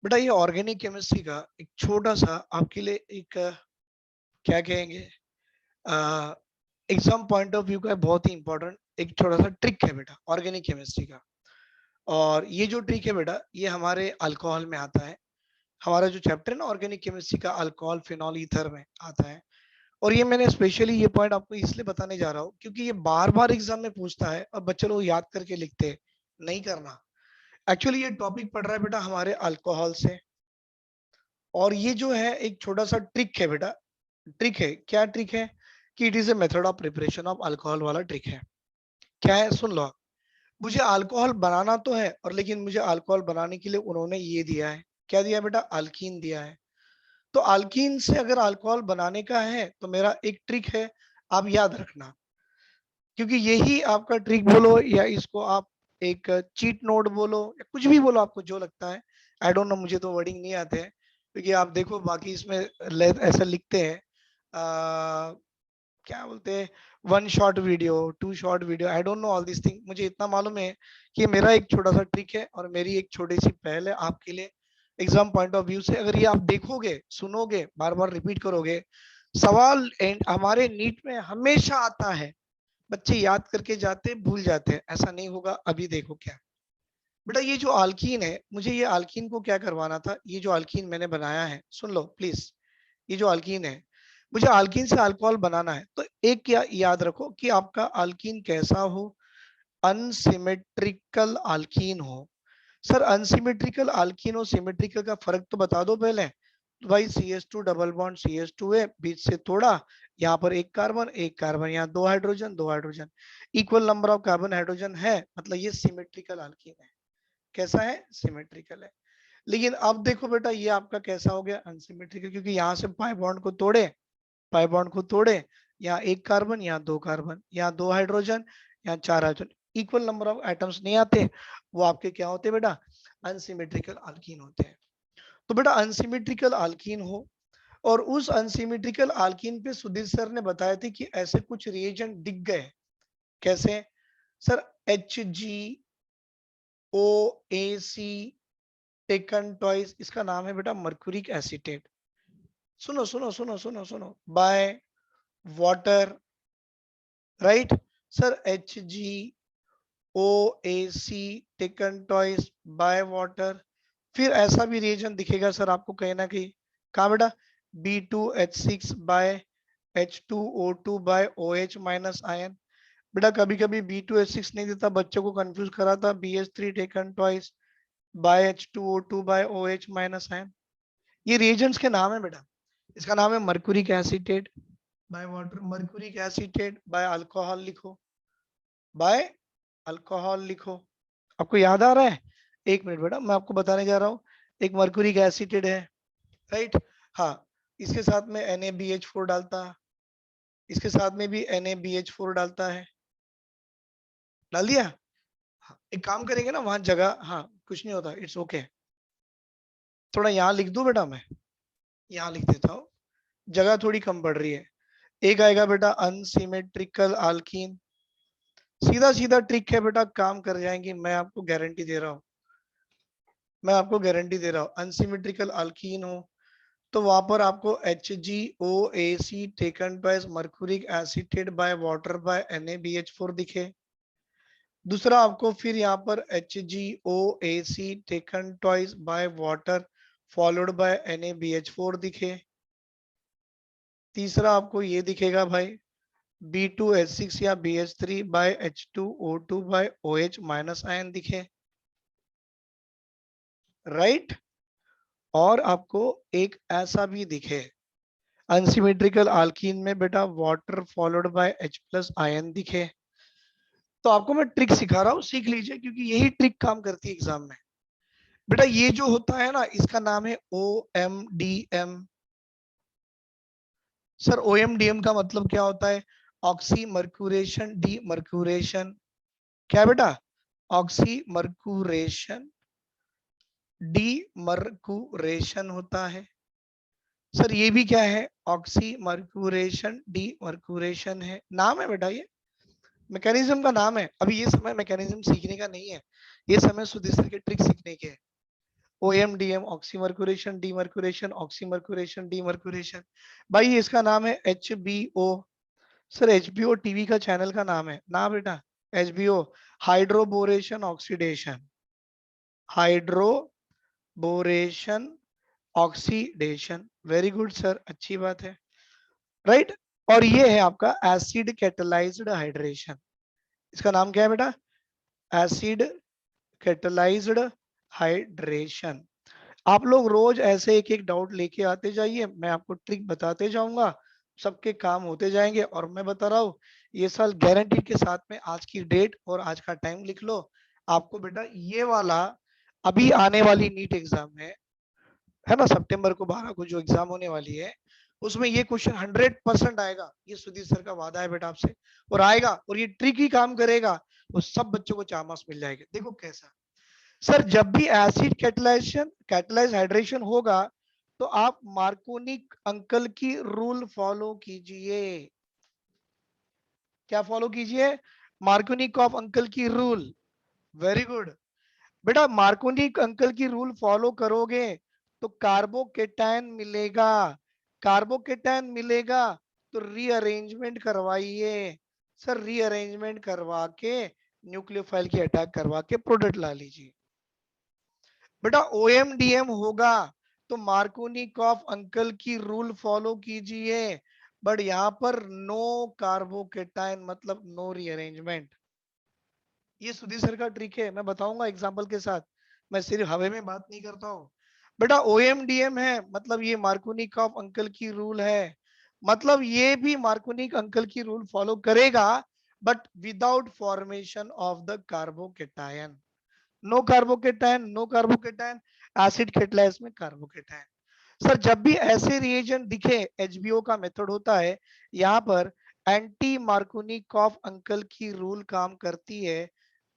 बेटा ये organic chemistry का एक छोटा सा आपके लिए एक क्या कहेंगे एग्जाम पॉइंट ऑफ व्यू का बहुत ही इंपॉर्टेंट एक छोटा सा ट्रिक है बेटा ऑर्गेनिक केमिस्ट्री का। और ये जो ट्रिक है बेटा ये हमारे अल्कोहल में आता है। हमारा जो चैप्टर है ना ऑर्गेनिक केमिस्ट्री का अल्कोहल फिनॉल ईथर में आता है। और ये मैंने स्पेशली ये पॉइंट आपको इसलिए बताने जा रहा हूँ क्योंकि ये बार बार एग्जाम में पूछता है और बच्चे लोग याद करके लिखते हैं। नहीं करना। एक्चुअली ये टॉपिक पढ़ रहा है बेटा हमारे अल्कोहल से। और ये जो है एक छोटा सा ट्रिक है बेटा। ट्रिक है क्या ट्रिक है कि it is a method of preparation of alcohol वाला ट्रिक है। क्या है सुन लो। मुझे अल्कोहल बनाना तो है और लेकिन मुझे अल्कोहल बनाने के लिए उन्होंने ये दिया है। क्या दिया बेटा अल्कीन दिया है। तो अल्कीन से अगर अल्कोहल बनाने का है तो मेरा एक ट्रिक है। आप याद रखना क्योंकि यही आपका ट्रिक बोलो या इसको आप एक चीट नोट बोलो या कुछ भी बोलो आपको जो लगता है। आई डोंट नो मुझे तो वर्डिंग नहीं आते हैं क्योंकि आप देखो बाकी इसमें ऐसा लिखते हैं क्या बोलते हैं one shot video two shot video I don't know all this thing. मुझे इतना मालूम है कि मेरा एक छोटा सा ट्रिक है और मेरी एक छोटी सी पहल है आपके लिए। एग्जाम पॉइंट ऑफ व्यू से अगर ये आप देखोगे सुनोगे बार बार रिपीट करोगे सवाल हमारे नीट में हमेशा आता है। बच्चे याद करके जाते भूल जाते हैं ऐसा नहीं होगा। अभी देखो क्या बेटा ये जो आल्कीन है मुझे ये आल्कीन को क्या करवाना था। ये जो आल्कीन मैंने बनाया है सुन लो प्लीज। ये जो अल्कीन है मुझे अल्कीन से अल्कोहल बनाना है तो एक क्या याद रखो कि आपका अल्कीन कैसा हो अनसिमेट्रिकल अल्कीन हो। सर अनसिमेट्रिकल अल्कीन और सिमेट्रिकल का फर्क तो बता दो पहले। तो भाई CH2 डबल बॉन्ड CH2 है बीच से तोड़ा यहाँ पर एक कार्बन यहाँ दो hydrogen equal number of carbon hydrogen है मतलब ये सिमेट्रिकल अल्कीन है। कैसा है सिमेट्रिकल है। लेकिन अब देखो बेटा ये आपका कैसा हो गया अनसिमेट्रिकल क्योंकि यहाँ से पाई बॉन्ड को तोड़े यहाँ एक कार्बन यहाँ दो कार्बन यहाँ दो हाइड्रोजन यहाँ चार hydrogen equal number of atoms नहीं आते। वो आपके क्या होते हैं बेटा अनसिमेट्रिकल अल्कीन होते हैं। तो बेटा अनसिमेट्रिकल अल्कीन हो और उस अनसिमेट्रिकल अल्कीन पे सुधीर सर ने बताया थे कि ऐसे कुछ रिएजेंट दिख गए। कैसे सर HgOAc टेकन टॉइस इसका नाम है बेटा मर्क्यूरिक एसीटेट। सुनो सुनो सुनो सुनो सुनो by water right. Sir HgOAc taken twice by water. फिर ऐसा भी रिएजन दिखेगा सर आपको कहीं ना कहीं। कहा बेटा B2H6 by H2O2 by OH minus ion. बेटा कभी कभी B2H6 नहीं देता बच्चों को कंफ्यूज कराता BH3 taken twice by H2O2 by OH minus ion. ये रिएजेंट्स के नाम है बेटा। इसका नाम है mercuric acetate by water mercuric acetate by alcohol लिखो बाय अल्कोहल लिखो। आपको याद आ रहा है। एक मिनट बेटा मैं आपको बताने जा रहा हूँ। एक मर्क्यूरिक एसीटेट है राइट। हाँ इसके साथ में NaBH4 डालता इसके साथ में भी NaBH4 डालता है। डाल दिया। हाँ, एक काम करेंगे ना वहां जगह हाँ कुछ नहीं होता इट्स ओके। थोड़ा यहाँ लिख दूं बेटा मैं यहाँ लिख देता हूँ। जगह थोड़ी कम पड़ रही है। एक आएगा बेटा अनसिमेट्रिकल अल्कीन। सीधा सीधा ट्रिक है बेटा काम कर जाएंगी मैं आपको गारंटी दे रहा हूँ। मैं आपको गारंटी दे रहा हूँ अनसिमेट्रिकल अल्कीन हो तो वहां पर आपको HgOAc taken by mercuric acetate by water bye NaBH4 दिखे। दूसरा आपको फिर यहाँ पर HgOAc taken twice by water followed by NaBH4 दिखे। तीसरा आपको ये दिखेगा भाई B2H6 या BH3 by H2O2 by OH minus ion दिखे राइट। और आपको एक ऐसा भी दिखे अनसिमेट्रिकल अल्कीन में बेटा water followed by H plus ion दिखे। तो आपको मैं ट्रिक सिखा रहा हूँ सीख लीजिए क्योंकि यही ट्रिक काम करती है एग्जाम में। बेटा ये जो होता है ना इसका नाम है OMDM। सर OMDM का मतलब क्या होता है ऑक्सी मर्क्यूरेशन डी मर्क्यूरेशन। क्या बेटा ऑक्सी मर्क्यूरेशन डी मर्क्यूरेशन होता है। सर ये भी क्या है ऑक्सी मर्क्यूरेशन डी मर्क्यूरेशन है। नाम है बेटा ये मैकेनिज्म का नाम है। अभी ये समय मैकेनिज्म सीखने का नहीं है ये समय सुधीर सर के ट्रिक सीखने के है। OMDM oxymercuration, demercuration, oxymercuration, demercuration. भाई इसका नाम है HBO। सर HBO टीवी का चैनल का नाम है ना बेटा, HBO hydroboration oxidation, hydroboration oxidation. Very good sir, अच्छी बात है, राइट। और ये है आपका एसिड कैटेलाइज्ड हाइड्रेशन। इसका नाम क्या है बेटा, एसिड कैटेलाइज्ड हाइड्रेशन। आप लोग रोज ऐसे एक एक डाउट लेके आते जाइए, मैं आपको ट्रिक बताते जाऊंगा, सबके काम होते जाएंगे। और मैं बता रहा हूँ ये साल गारंटी के साथ में, आज की डेट और आज का टाइम लिख लो, आपको बेटा ये वाला अभी आने वाली नीट एग्जाम में है ना, सितंबर को 12 को जो एग्जाम होने वाली है, उसमें ये क्वेश्चन 100% आएगा। ये सुधीर सर का वादा है बेटा आपसे, और आएगा, और ये ट्रिक ही काम करेगा, वो सब बच्चों को 4 मार्क्स मिल जाएंगे। देखो कैसा सर, जब भी एसिड कैटेलाइजेशन कैटेलाइज हाइड्रेशन होगा तो आप मार्कोनिक अंकल की रूल फॉलो कीजिए। क्या फॉलो कीजिए, मार्कोनिक ऑफ अंकल की रूल। वेरी गुड बेटा, मार्कोनिक अंकल की रूल फॉलो करोगे तो कार्बोकेटायन मिलेगा, कार्बोकेटायन मिलेगा तो रीअरेंजमेंट करवाइए। सर रीअरेंजमेंट करवा के न्यूक्लियोफाइल की अटैक करवा के प्रोडक्ट ला लीजिए। बेटा OMDM होगा तो मार्कोनिकॉफ अंकल की रूल फॉलो कीजिए, बट यहां पर नो कार्बोकेटायन मतलब नो रीअरेंजमेंट। ये सुधीर सर का ट्रिक है, मैं बताऊंगा एग्जांपल के साथ, मैं सिर्फ हवे में बात नहीं करता हूँ। बेटा OMDM है मतलब ये मार्कोनिकॉफ अंकल की रूल है, मतलब ये भी मार्कोनिक अंकल की रूल फॉलो करेगा, but without formation of the carbocation. No carbocation, no carbocation, acid catalyse में कार्बोकेटायन। सर जब भी ऐसे रिएजेंट दिखे, HBO का मेथड होता है, यहाँ पर एंटी मार्कोनिकॉफ अंकल की रूल काम करती है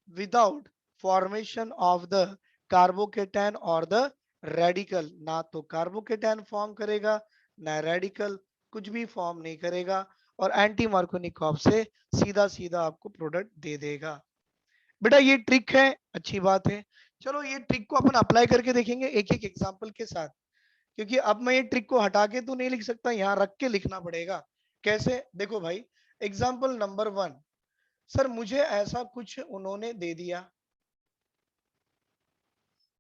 without formation of the carbocation और द रेडिकल। ना तो कार्बोकेटायन फॉर्म करेगा ना रेडिकल, कुछ भी फॉर्म नहीं करेगा, और एंटी मार्कोनिकॉफ से सीधा सीधा आपको प्रोडक्ट दे देगा। बेटा ये ट्रिक है, अच्छी बात है। चलो ये ट्रिक को अपन अप्लाई करके देखेंगे एक एक एग्जांपल के साथ, क्योंकि अब मैं ये ट्रिक को हटा के तो नहीं लिख सकता, यहाँ रख के लिखना पड़ेगा। कैसे, देखो भाई, एग्जांपल नंबर 1। सर मुझे ऐसा कुछ उन्होंने दे दिया,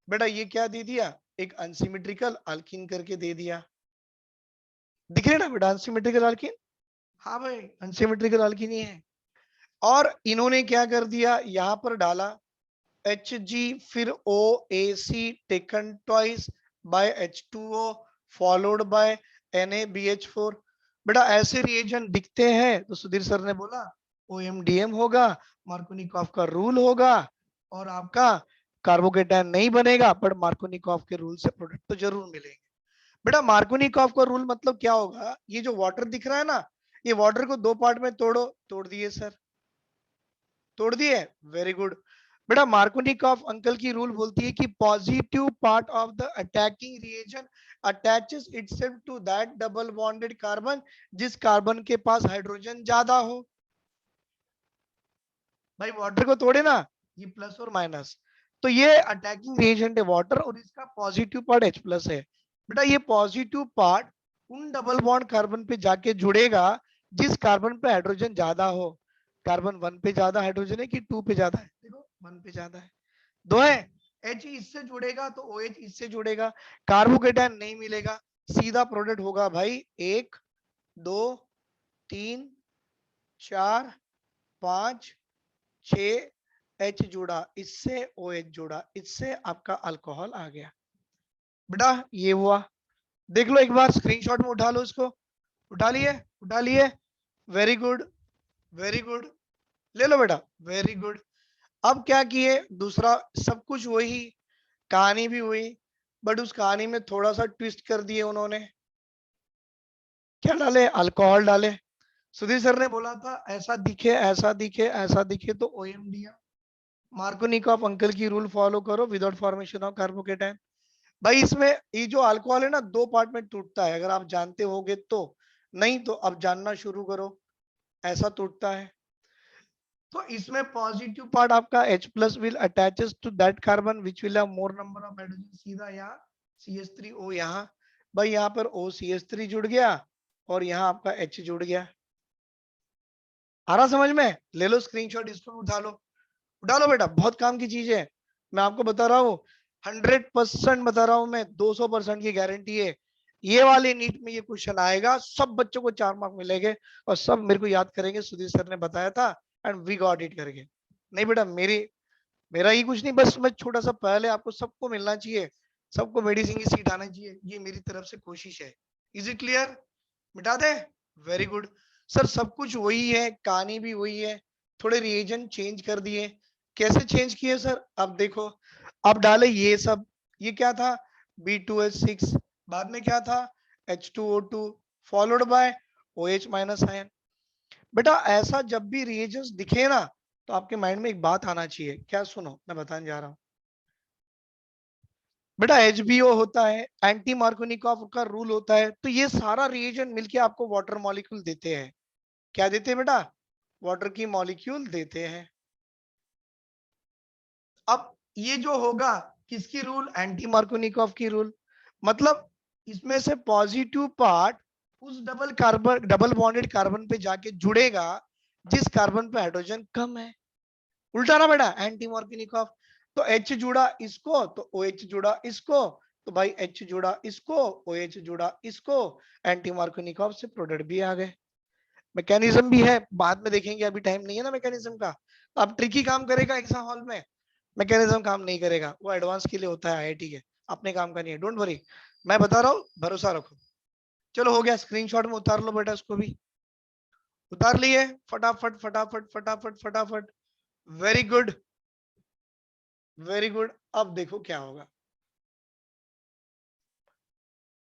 बेटा ये क्या दे दिया, एक अनसिमेट्रिकल अल्कीन करके दे दिया। दिख रहे ना बेटा अनसिमेट्रिकल अल्कीन, हाँ भाई अनसिमेट्रिकल अल्कीन ही है। और इन्होंने क्या कर दिया, यहाँ पर डाला Hg, फिर OAC taken twice by H2O followed by NaBH4। बेटा ऐसे रिएजेंट दिखते हैं तो सुधीर सर ने बोला OMDM होगा, मार्कोनिकॉफ का रूल होगा, और आपका कार्बोकेटायन नहीं बनेगा, पर मार्कोनिकॉफ के रूल से प्रोडक्ट तो जरूर मिलेंगे। बेटा मार्कोनिकॉफ का रूल मतलब क्या होगा, ये जो वाटर दिख रहा है ना, ये वाटर को 2 पार्ट में तोड़ो, तोड़ दिए सर, तोड़ दिए, वेरी गुड। बेटा मार्कोनिकॉफ अंकल की रूल बोलती है कि positive part of the attacking reagent attaches itself to that double bonded carbon जिस कार्बन के पास हाइड्रोजन ज्यादा हो। भाई वाटर को तोड़े ना, ये प्लस और माइनस, तो ये अटैकिंग रिएजेंट है वाटर, और इसका पॉजिटिव पार्ट H+ है। बेटा ये पॉजिटिव पार्ट उन डबल बॉन्ड कार्बन पे जाके जुड़ेगा जिस कार्बन पे हाइड्रोजन ज्यादा हो। कार्बन 1 पे ज्यादा हाइड्रोजन है कि 2 पे ज्यादा है, देखो 1 पे ज्यादा है, 2 है। H इससे जुड़ेगा तो OH इससे जुड़ेगा, कार्बोकेटायन नहीं मिलेगा, सीधा प्रोडक्ट होगा भाई 1 2 3 4 5 6 H जुड़ा, इससे OH जुड़ा, इससे आपका अल्कोहल आ गया। बेटा ये हुआ, देख लो एक बार स्क्रीनशॉट में उठा लो इसको, उठा लिए, उठा लिए, वेरी गुड, वेरी गुड, ले लो बेटा, वेरी गुड। अब क्या किए, दूसरा सब कुछ वही, कहानी भी हुई, बट उस कहानी में थोड़ा सा ट्विस्ट कर दिए उन्होंने। क्या डाले, अल्कोहल डाले। सुधीर सर ने बोला था ऐसा दिखे ऐसा दिखे ऐसा दिखे तो OMDM, मार्कोनिकॉफ अंकल की रूल फॉलो करो विदाउट फॉर्मेशन ऑफ कार्बोकेटायन। भाई इसमें ये जो अल्कोहल है ना 2 पार्ट में टूटता है, अगर आप जानते होगे तो, नहीं तो अब जानना शुरू करो, ऐसा टूटता है। तो इसमें पॉजिटिव पार्ट आपका H plus will attaches to that carbon which will have more number of hydrogen, सीधा यहाँ CH3O यहाँ, भाई यहाँ पर OCH3 जुड़ गया और यहाँ आपका H जुड़ गया। आ रहा समझ में? ले लो स्क्रीनशॉट, इसको उठा लो बेटा, बहुत काम की चीज है। मैं आपको बता रहा हूँ 100% बता रहा हूँ मैं, 200% की गारंटी है। ये वाले नीट में ये क्वेश्चन आएगा, सब बच्चों को 4 मार्क मिलेंगे और सब मेरे को याद करेंगे, सुधीर सर ने बताया था एंड वी गॉट इट करके। नहीं बेटा, मेरा ही कुछ नहीं, बस मैं छोटा सा पहले आपको सबको मिलना चाहिए, सबको मेडिसिन की सीट आना चाहिए, ये मेरी तरफ से कोशिश है। Is it clear? मिटा दे, वेरी गुड सर। सब कुछ वही है, कहानी भी वही है, थोड़े रिएजेंट चेंज कर दिए। कैसे चेंज किए सर? अब देखो, अब डाले ये सब, ये क्या था B2H6, बाद में क्या था H2O2 followed by OH minus ion. बेटा ऐसा जब भी रिएजेंट्स दिखे ना, तो आपके माइंड में एक बात आना चाहिए, क्या? सुनो मैं बताने जा रहा हूं बेटा, HBO होता है, एंटी मार्कोनिकॉफ का रूल होता है, तो ये सारा रिएजेंट मिलके आपको वाटर मॉलिक्यूल देते हैं। क्या देते हैं बेटा? वाटर की मॉलिक्यूल देते हैं। अब ये जो होगा किसकी रूल? एंटी मार्कोनिकॉफ की रूल। मतलब इसमें से पॉजिटिव पार्ट उस डबल बॉन्डेड कार्बन पे जाके जुड़ेगा जिस कार्बन पे हाइड्रोजन कम है। उल्टा ना बेटा, एंटी मार्कोनिकॉफ। तो H जुड़ा इसको तो OH जुड़ा इसको, तो भाई H जुड़ा इसको OH जुड़ा इसको, एंटी मार्कोनिकॉफ से प्रोडक्ट भी आ गए। मैकेनिज्म भी है, बाद में देखेंगे, अभी टाइम नहीं है ना मैकेनिज्म का। अब ट्रिकी काम करेगा एग्जाम हॉल में, मैकेनिज्म काम नहीं करेगा, वो एडवांस के लिए होता है IIT के, अपने काम का नहीं है, डोंट वरी। मैं बता रहा हूँ, भरोसा रखो। चलो हो गया, स्क्रीनशॉट में उतार लो बेटा, इसको भी उतार लिए, फटाफट फटाफट फटाफट फटाफट। Very good, very good. अब देखो क्या होगा,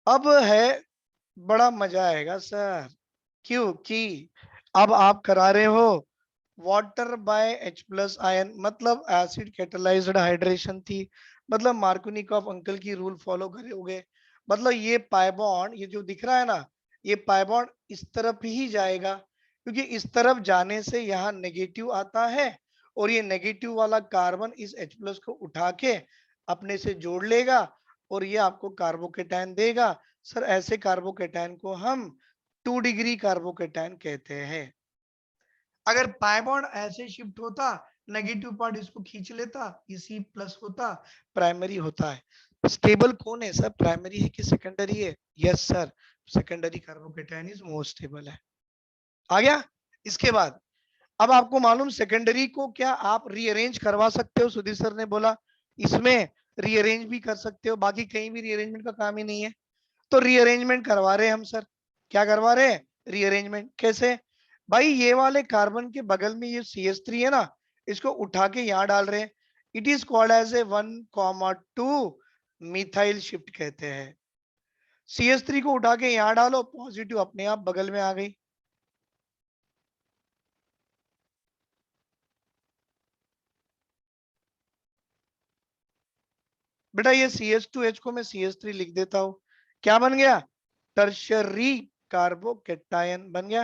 अब है बड़ा मजा आएगा सर, क्योंकि अब आप करा रहे हो water bye H plus ion, मतलब एसिड कैटेलाइज्ड हाइड्रेशन थी, मतलब मार्कोनिकॉफ अंकल की रूल फॉलो करोगे। मतलब ये पाई बॉन्ड, ये जो दिख रहा है ना, ये पाई बॉन्ड इस तरफ ही जाएगा, क्योंकि इस तरफ जाने से यहाँ नेगेटिव आता है और ये नेगेटिव वाला कार्बन इस H प्लस को उठा के अपने से जोड़ लेगा और ये आपको कार्बोकेटायन देगा। सर ऐसे कार्बोकेटायन को हम 2 डिग्री कार्बोकेटायन कहते हैं। अगर पाई बॉन्ड ऐसे शिफ्ट होता, नेगेटिव पार्ट इसको खींच लेता, इसी प्लस होता, प्राइमरी होता है। स्टेबल कौन है सर, प्राइमरी है कि सेकेंडरी है? Yes sir, secondary carbocation is more stable है। आ गया? इसके बाद अब आपको मालूम, सेकेंडरी को क्या आप रीअरेंज करवा सकते हो? सुधीर सर ने बोला इसमें रीअरेंज भी कर सकते हो, बाकी कहीं भी रीअरेंजमेंट का काम ही नहीं है। तो रीअरेंजमेंट करवा रहे हैं हम सर। क्या करवा रहे हैं? रीअरेंजमेंट। कैसे? भाई ये वाले कार्बन के बगल में ये CH3 है ना, इसको उठा के यहाँ डाल रहे हैं। It is called as a 1,2 methyl shift कहते हैं। CH3 को उठा के यहाँ डालो, पॉजिटिव अपने आप बगल में आ गई। बेटा ये CH2H को मैं CH3 लिख देता हूं, क्या बन गया? टर्शरी कार्बोकेटायन बन गया,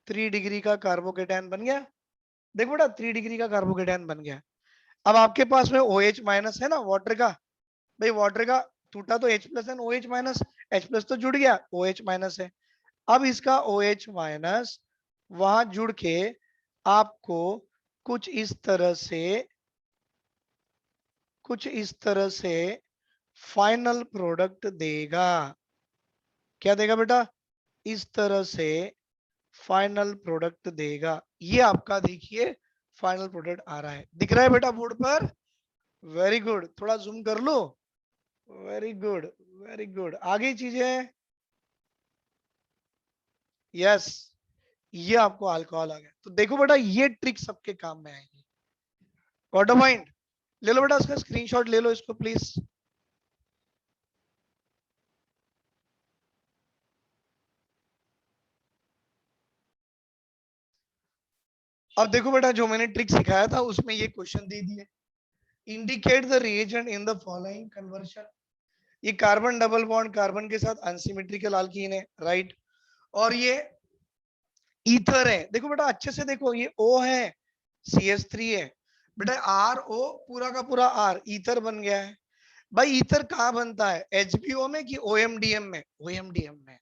3 डिग्री का कार्बोकेटायन बन गया। देखो बेटा 3 डिग्री का कार्बोकेटायन बन गया। अब आपके पास में OH माइनस है ना वाटर का, भाई वाटर का टूटा तो H प्लस है, OH माइनस, H प्लस तो जुड़ गया, OH माइनस है। अब इसका OH माइनस वहां जुड़ के आपको कुछ इस तरह से, कुछ इस तरह से फाइनल प्रोडक्ट देगा। क्या देगा बेटा? इस तरह से फाइनल प्रोडक्ट देगा। ये आपका देखिए फाइनल प्रोडक्ट आ रहा है, दिख रहा है बेटा बोर्ड पर? वेरी गुड, थोड़ा जूम कर लो। Very good, very good. आगे चीजें, यस, ये आपको अल्कोहल आ गया। तो देखो बेटा ये ट्रिक सबके काम में आएगी। Got a point? ले लो बेटा इसका स्क्रीनशॉट ले लो इसको प्लीज। अब देखो बेटा जो मैंने ट्रिक सिखाया था उसमें ये क्वेश्चन दे दिए, indicate the reagent in the following conversion. ये कार्बन डबल बॉन्ड कार्बन के साथ अनसिमेट्रिकल अल्कीन है, राइट? और ये ईथर है। देखो बेटा अच्छे से देखो, ये O है, CH3 है बेटा, RO पूरा का पूरा R ईथर बन गया है। भाई ईथर कहाँ बनता है, HBO में कि OMDM में? OMDM में।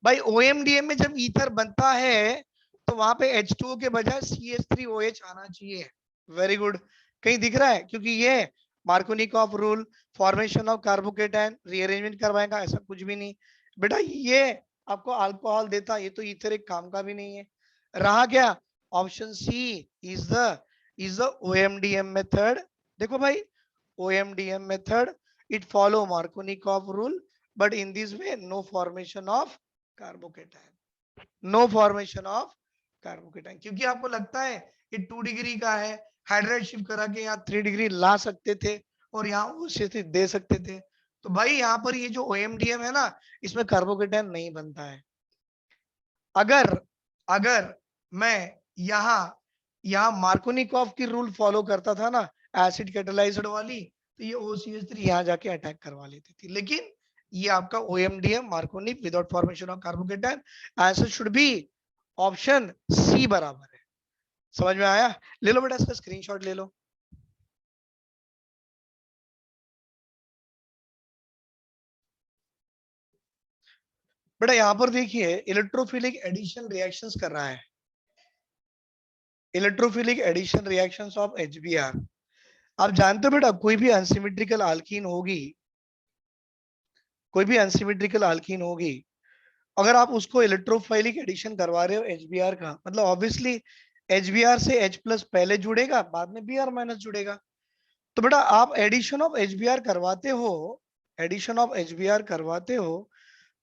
भाई OMDM में जब ईथर बनता है तो वहां पे H2O के बजाय CH3OH आना चाहिए। Very good. कहीं दिख रहा है? क्योंकि ये Markovnikov rule, formation of carbocation, rearrangement करवाएगा, ऐसा कुछ भी नहीं बेटा। ये आपको अल्कोहल देता, ये तो ईथर एक काम का भी नहीं है। रहा क्या? Option C is the OMDM method. देखो भाई, OMDM method, it follow Markovnikov rule, but in this way no formation of carbocation, no formation of carbocation. क्योंकि आपको लगता है कि 2 डिग्री का है, हाइड्राइड शिफ्ट करा के यहाँ 3 डिग्री ला सकते थे और यहाँ वो स्थिति दे सकते थे। तो भाई यहाँ पर ये जो OMDM है ना, इसमें कार्बोकेटायन नहीं बनता है। अगर अगर मैं यहाँ मार्कोनिकॉफ की रूल फॉलो करता था ना, एसिड कैटालाइज्ड वाली, तो ये OCH3 यहाँ जाके अटैक करवा लेती थी। लेकिन ये आपका OMDM Markovnikov without formation of carbocation, answer should be option C बराबर है। समझ में आया? ले लो बेटा इसका स्क्रीनशॉट ले लो। बेटा यहां पर देखिए, इलेक्ट्रोफिलिक एडिशन रिएक्शंस कर रहा है, electrophilic addition reactions of HBr। आप जानते हो बेटा, कोई भी अनसिमेट्रिकल अल्कीन होगी, कोई भी अनसिमेट्रिकल अल्कीन होगी, अगर आप उसको इलेक्ट्रोफाइलिक एडिशन करवा रहे हो HBr का, मतलब ऑब्वियसली HBr से H प्लस पहले जुड़ेगा, बाद में Br माइनस जुड़ेगा। तो बेटा आप एडिशन ऑफ HBr करवाते हो, एडिशन ऑफ HBr करवाते हो,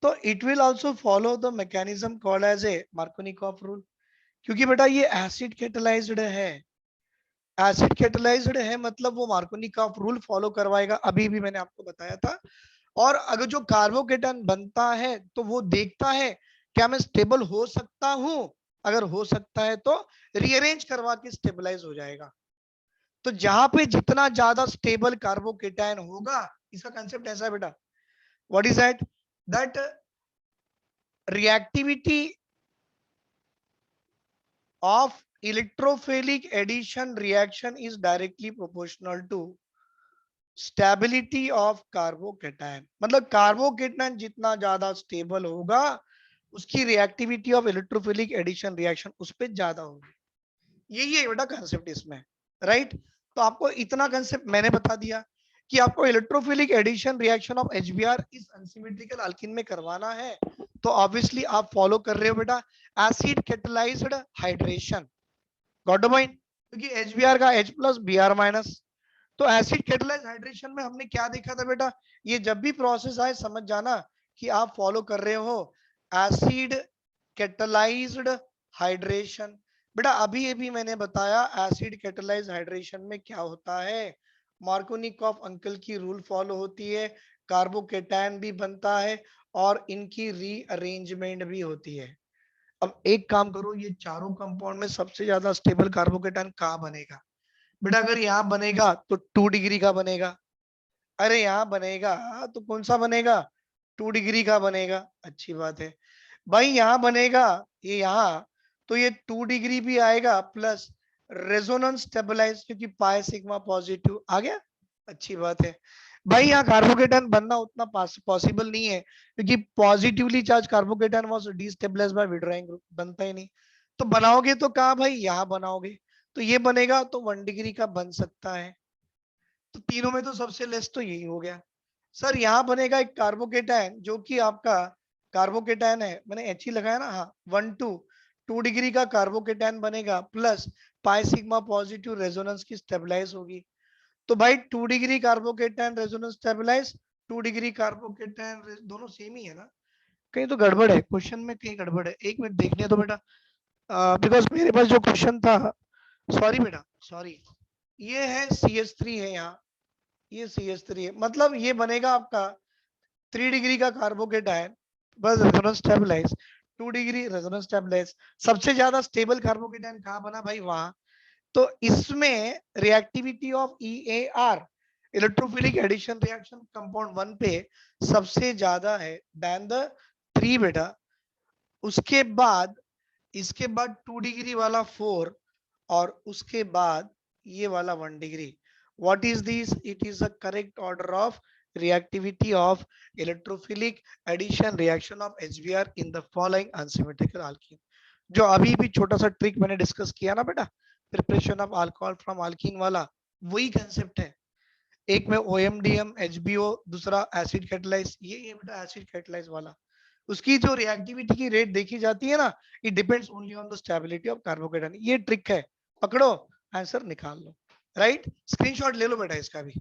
तो it will also follow the mechanism called as a Markovnikov rule. क्योंकि बेटा ये एसिड कैटालाइज्ड है, एसिड कैटालाइज्ड है, मतलब वो मार्कोनिकॉफ रूल फॉलो करवाएगा। अभी भी मैंने आपको बताया था। और अगर जो कार्बोकेटन बनता है तो वो देखता है क्या मैं स्टेबल हो सकता हूं, अगर हो सकता है तो रीअरेंज करवा के स्टेबलाइज हो जाएगा। तो जहां पे जितना ज्यादा स्टेबल कार्बोकेटायन होगा, इसका कंसेप्ट ऐसा है बेटा, what is that reactivity of electrophilic addition reaction is directly proportional to stability of carbocation. मतलब कार्बोकेटायन जितना ज्यादा स्टेबल होगा, उसकी reactivity of electrophilic addition reaction उस पर ज्यादा होगी। यही है बेटा कंसेप्ट इसमें, राइट? तो आपको इतना कंसेप्ट मैंने बता दिया कि आपको electrophilic addition reaction of HBr इस अनसिमेट्रिकल अल्कीन में करवाना है, तो ऑब्वियसली आप फॉलो कर रहे हो बेटा acid catalysed hydration. Got the point? क्योंकि HBr का H प्लस Br माइनस। तो एसिड कैटालाइज्ड हाइड्रेशन में हमने क्या देखा था बेटा, ये जब भी प्रोसेस आए समझ जाना कि आप फॉलो कर रहे हो एसिड कैटालाइज्ड हाइड्रेशन। बेटा अभी ये भी मैंने बताया एसिड कैटालाइज्ड हाइड्रेशन में क्या होता है, मार्कोनिकॉफ अंकल की रूल फॉलो होती है, कार्बोकेटायन भी बनता है और इनकी रीअरेंजमेंट भी होती है। अब एक काम करो, ये चारों कंपाउंड में सबसे ज्यादा स्टेबल कार्बोकेटायन कहाँ बनेगा? बेटा अगर यहाँ बनेगा तो 2 डिग्री का बनेगा, अरे यहाँ बनेगा तो कौन सा बनेगा? 2 डिग्री का बनेगा। अच्छी बात है भाई, यहाँ बनेगा ये यहाँ, तो ये 2 डिग्री भी आएगा प्लस रेजोनेंस स्टेबलाइज, क्योंकि पाई सिग्मा पॉजिटिव आ गया। अच्छी बात है भाई, यहाँ कार्बोकेटायन बनना उतना पॉसिबल नहीं है, क्योंकि positively charge carbocation was destabilised by withdrawing group, बनता ही नहीं। तो बनाओगे तो कहाँ भाई, यहाँ बनाओगे, तो ये बनेगा तो 1 डिग्री का बन सकता है। तो तीनों में तो सबसे लेस तो यही हो गया। सर यहाँ बनेगा एक कार्बोकेटायन जो कि आपका कार्बोकेटायन है, मैंने एच ही लगाया ना, हाँ 2 डिग्री का कार्बोकेटायन बनेगा plus pi sigma positive resonance की स्टेबलाइज होगी। तो भाई 2 degree carbocation resonance stabilise, 2 degree carbocation दोनों सेम ही है ना? कहीं तो गड़बड़ है क्वेश्चन में, कहीं गड़बड़ है, एक मिनट देखने तो बेटा, बिकॉज मेरे पास जो क्वेश्चन था, सॉरी बेटा सॉरी, ये है CH3 है यहाँ, ये CH3 है, मतलब ये बनेगा आपका 3 डिग्री का कार्बोकेटायन बस resonance stabilise, 2 degree resonance stabilise. सबसे ज्यादा स्टेबल कार्बोकेटायन कहाँ बना भाई? वहां। तो इसमें reactivity of EAR, electrophilic addition reaction compound 1 पे सबसे ज्यादा है देन द 3 बेटा। उसके बाद इसके बाद 2 डिग्री वाला 4 और उसके बाद ये वाला 1 degree. What is this? It is a correct order of reactivity of electrophilic addition reaction of HBr in the following unsymmetrical alkene. जो अभी भी छोटा सा ट्रिक मैंने डिस्कस किया ना बेटा, preparation of alcohol from alkyne वाला, वही कंसेप्ट है. एक में OMDM HBO, दूसरा एसिड कैटलाइज, ये बेटा एसिड कैटलाइज वाला. उसकी जो रिएक्टिविटी की रेट देखी जाती है ना, it depends only on the stability of carbocation. ये ट्रिक है, पकड़ो, आंसर निकाल लो. राइट, स्क्रीनशॉट ले लो बेटा इसका भी.